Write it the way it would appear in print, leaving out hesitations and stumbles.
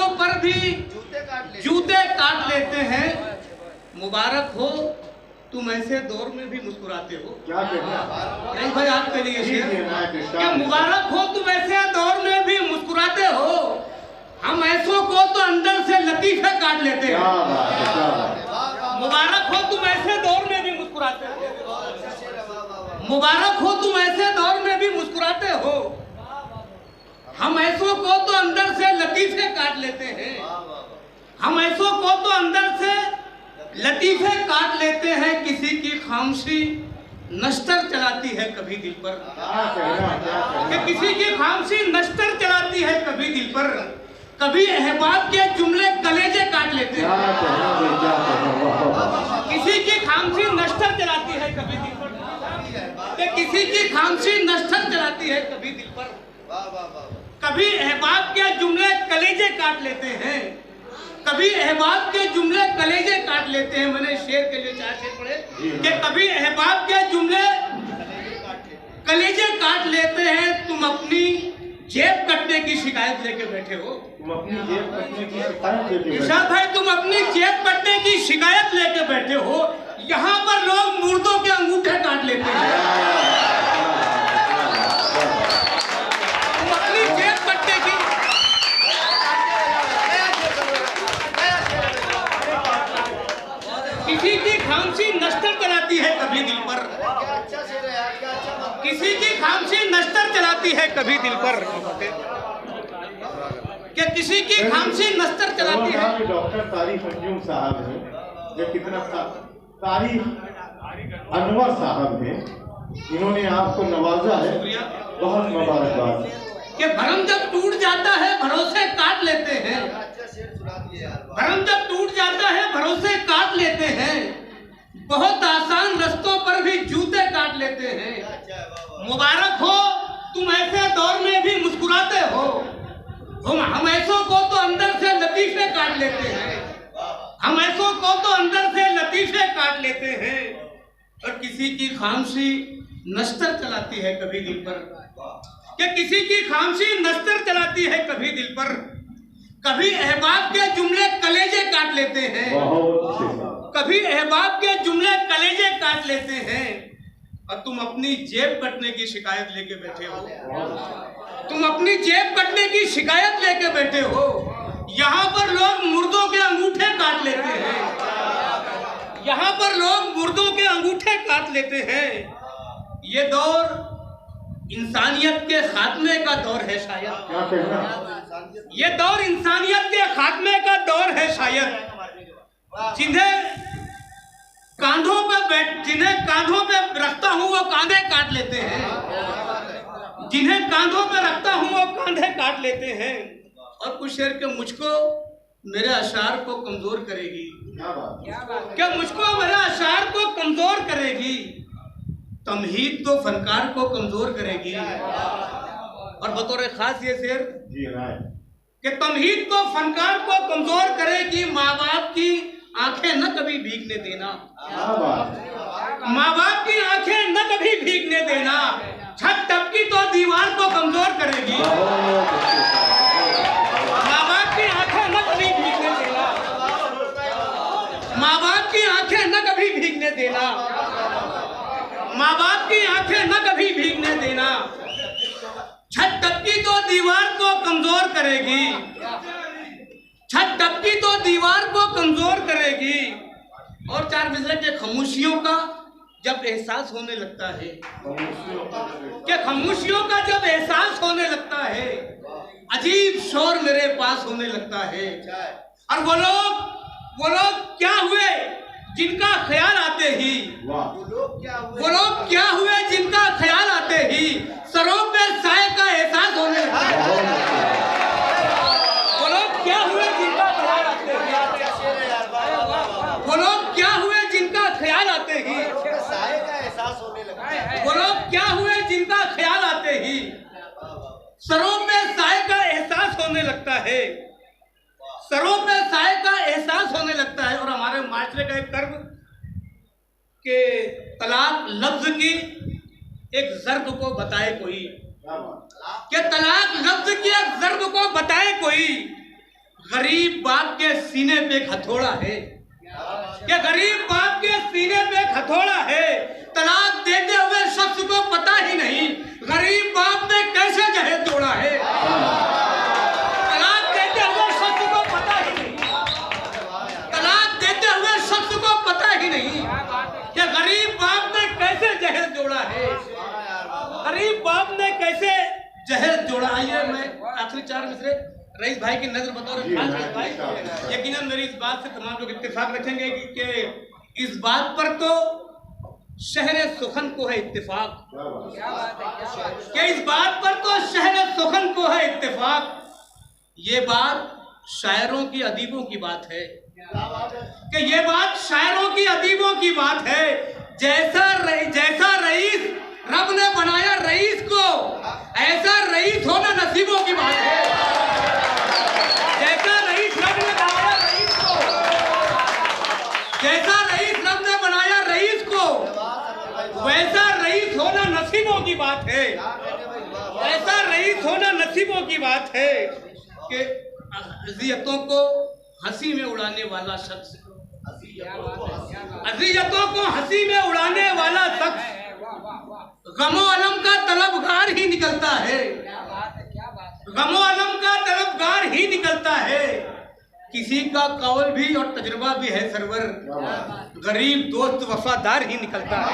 रस्तों पर भी जूते काट लेते हैं। मुबारक हो तुम ऐसे दौर में भी मुस्कुराते हो। क्या कहना नहीं भाई आपके लिए शेर क्या मुबारक हो तुम ऐसे दौर में भी मुस्कुराते हो। हम ऐसों को तो अंदर से लतीफे काट लेते हैं। मुबारक हो तुम ऐसे दौर में भी मुस्कुराते हो। मुबारक हो तुम ऐसे दौर में भी मुस्कुराते हो। हम ऐसों को तो अंदर से लतीफे काट लेते हैं। हम ऐसों को तो अंदर से लतीफे काट लेते हैं। किसी की खामोशी नश्तर चलाती है कभी दिल पर। कि किसी की खामोशी नश्तर चलाती है कभी दिल पर। कभी अहबाब के जुमले कलेजे काट लेते हैं। किसी की खामोशी नश्तर चलाती है कभी दिल पर। कि किसी की खामोशी नश्तर चलाती है कभी दिल पर। कभी अहबाब के जुमले कलेजे काट लेते हैं। कभी अहबाब के जुमले कलेजे काट लेते हैं। मैंने शेर के लिए 4 शेर पढ़े कि कभी अहबाब के जुमले कलेजे काट लेते हैं। तुम अपनी जेब कटने की शिकायत लेके बैठे हो। तुम अपनी जेब कटने की शिकायत लेके इरशाद भाई तुम अपनी जेब कटने की शिकायत लेके बैठे हो। यहाँ पर लोग मुर्दों के अंगूठे काट लेते हैं। तुम अपनी जेब कटने की किसी की खामोशी नश्तर चलाती है कभी दिल पर। किसी की खामोशी नश्तर चलाती है कभी दिल पर। कि किसी की खामोशी नश्तर चलाती है। डॉक्टर तारिक अंजुम साहब हैं, जो कितना तारिक अनवर साहब हैं, इन्होंने आपको नवाजा है। बहुत मुबारकबाद। कि भरम जब टूट जाता है भरोसे काट लेते हैं। भरम जब टूट जाता है भरोसे काट लेते हैं। बहुत आसान रस्तों पर भी जूते काट लेते हैं। मुबारक हो तुम ऐसे दौर में भी मुस्कुराते हो। हम ऐसों को तो अंदर से लतीफे काट लेते हैं। हम ऐसों को तो अंदर से लतीफे काट लेते हैं। और किसी की खामोशी नश्तर चलाती है कभी दिल पर। कि किसी की खामोशी नश्तर चलाती है कभी दिल पर। कभी अहबाब के जुमले कलेजे काट लेते हैं। कभी अहबाब के जुमले कलेजे काट लेते हैं। और तुम अपनी जेब कटने की शिकायत लेके बैठे हो। तुम अपनी जेब कटने की शिकायत लेके बैठे हो। यहाँ पर लोग मुर्दों के अंगूठे काट लेते हैं। यहाँ पर लोग मुर्दों के अंगूठे काट लेते हैं। ये दौर इंसानियत के खात्मे का दौर है शायद। ये दौर इंसानियत के खात्मे का दौर है शायद। जिन्हें कांधों पे रखता हूँ वो कांधे काट लेते हैं। जिन्हें कांधों पे रखता हूँ वो कांधे काट लेते हैं। और कुछ शेर के मुझको मेरे अशार को कमजोर करेगी। क्या मुझको मेरे अशार को कमजोर करेगी। तमहीद तो फनकार को कमजोर करेगी। और बतौर खास ये शेर कि तमहीद तो फनकार को कमजोर करेगी। माँ बाप की आंखें न कभी भीगने देना। माँ बाप की आंखें न कभी भीगने देना। छत टपकी तो दीवार को कमजोर करेगी। माँ बाप की आंखें न कभी भीगने देना। माँ बाप की आंखें न कभी भीगने देना। माँ बाप की आंखें न कभी भीगने देना। छत टपकी तो दीवार को कमजोर करेगी। छत टपकी तो दीवार को कमजोर करेगी। और 4 मिसरे के खामोशियों का जब एहसास होने लगता है। कि खामोशियों का जब एहसास होने लगता है अजीब शोर मेरे पास होने लगता है। और वो लोग क्या हुए जिनका ख्याल आते ही। वो लोग क्या हुए जिनका ख्याल आते ही सरों पे साए का एहसास होने लगता है। वो लोग क्या हुए जिनका ख्याल आते ही। वो लोग क्या हुए जिनका ख्याल आते ही। वो लोग क्या हुए जिनका ख्याल आते ही सरों पे साए का एहसास होने लगता है। सरों पे साए का एहसास होने लगता है। और हमारे माशरे का एक कर्म के तलाक लफ्ज की एक ज़र्ब को बताए कोई। कि तलाक लफ्ज की एक ज़र्ब को बताए कोई। गरीब बाप के सीने पे एक हथौड़ा है, क्या गरीब बाप के सीने पे एक हथौड़ा है। तलाक देते हुए शख्स को पता ही नहीं गरीब बाप ने कैसे जहर तोड़ा है। तलाक देते हुए शख्स को पता ही नहीं, तलाक देते हुए शख्स को पता ही नहीं कि गरीब बाप ने कैसे जहर जोड़ा है, गरीब बाप ने कैसे जहर जोड़ा। आइए मैं आखिरी 4 मिसरे रईस भाई की नजर बतौर रईस भाई, यकीनन मेरी इस बात से तमाम लोग इत्तेफाक रखेंगे कि इस बात पर तो शहर सुखन को है इत्तेफाक, कि इस बात पर तो शहर सुखन को है इत्तेफाक। ये बात शायरों की अदीबों की बात है, कि ये बात शायरों की अदीबों की बात है। जैसा रईस रब ने बनाया रईस को, ऐसा रईस होना नसीबों की बात है। जैसा रईस रब ने बनाया रईस को, जैसा रईस रब ने बनाया रईस को, वैसा रईस होना नसीबों की बात है। ऐसा रईस होना नसीबों की बात है कि अज़ियतों को हंसी में उड़ाने वाला शख्स, अज़ियतों को हंसी में उड़ाने वाला शख्स गमो अलम का तलबगार ही निकलता है, गमो अलम का तलबगार ही निकलता है। किसी का कौल भी और तजुर्बा भी है सरवर, गरीब दोस्त वफादार ही निकलता है।